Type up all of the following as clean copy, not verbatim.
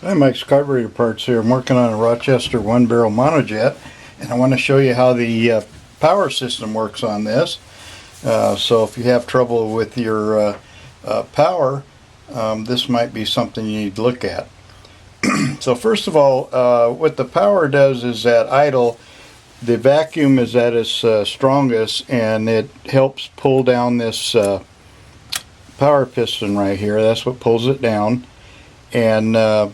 Hi, Mike's Carburetor Parts here. I'm working on a Rochester one-barrel Monojet, and I want to show you how the power system works on this. So if you have trouble with your power, this might be something you need to look at. So first of all, what the power does is at idle, the vacuum is at its strongest, and it helps pull down this power piston right here. That's what pulls it down, and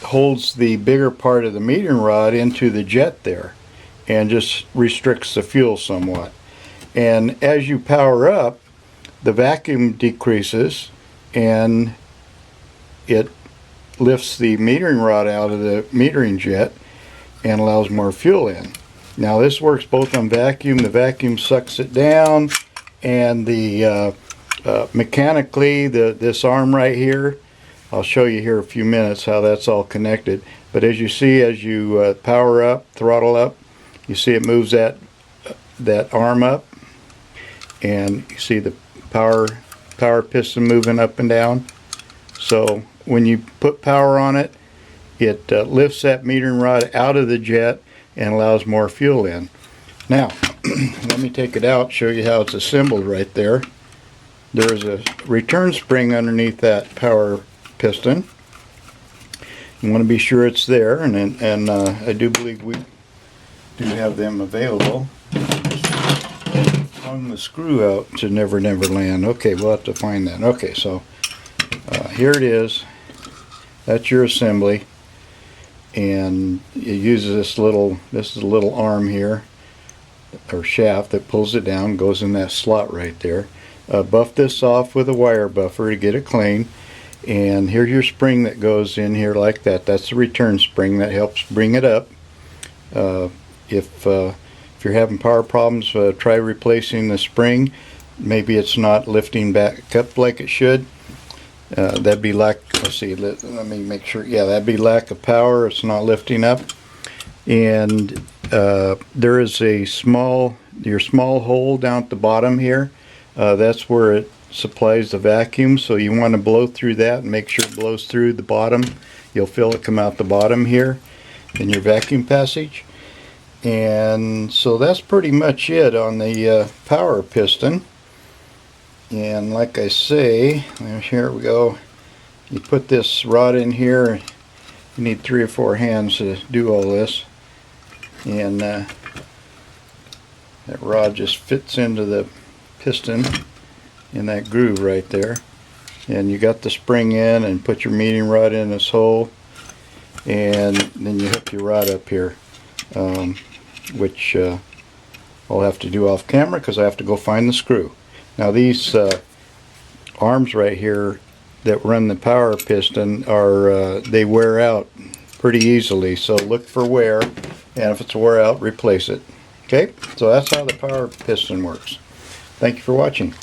holds the bigger part of the metering rod into the jet there and just restricts the fuel somewhat. And as you power up, the vacuum decreases and it lifts the metering rod out of the metering jet and allows more fuel in. Now this works both on vacuum. The vacuum sucks it down, and the mechanically this arm right here, I'll show you here in a few minutes how that's all connected. But as you see, as you power up, throttle up, you see it moves that arm up, and you see the power piston moving up and down. So when you put power on it, it lifts that metering rod out of the jet and allows more fuel in. Now let me take it out, show you how it's assembled right there. There's a return spring underneath that power piston. You want to be sure it's there, and I do believe we do have them available. Hung the screw out to Never Land. Okay, we'll have to find that. Okay, so here it is. That's your assembly, and it uses this is a little arm here, or shaft, that pulls it down, goes in that slot right there. Buff this off with a wire buffer to get it clean. And here's your spring that goes in here like that. That's the return spring that helps bring it up. If you're having power problems, try replacing the spring. Maybe it's not lifting back up like it should. That'd be lack. Let's see. Let me make sure. Yeah, that'd be lack of power. It's not lifting up. And there is your small hole down at the bottom here. That's where it supplies the vacuum, so you want to blow through that and make sure it blows through the bottom. You'll feel it come out the bottom here in your vacuum passage. And so that's pretty much it on the power piston. And like I say, here we go. You put this rod in here. You need 3 or 4 hands to do all this, and that rod just fits into the piston in that groove right there, and you got the spring in, and put your metering rod in this hole, and then you hook your rod up here, which I'll have to do off camera because I have to go find the screw. Now these arms right here that run the power piston are they wear out pretty easily, so look for wear, and if it's wore out, replace it. Okay, so that's how the power piston works. Thank you for watching.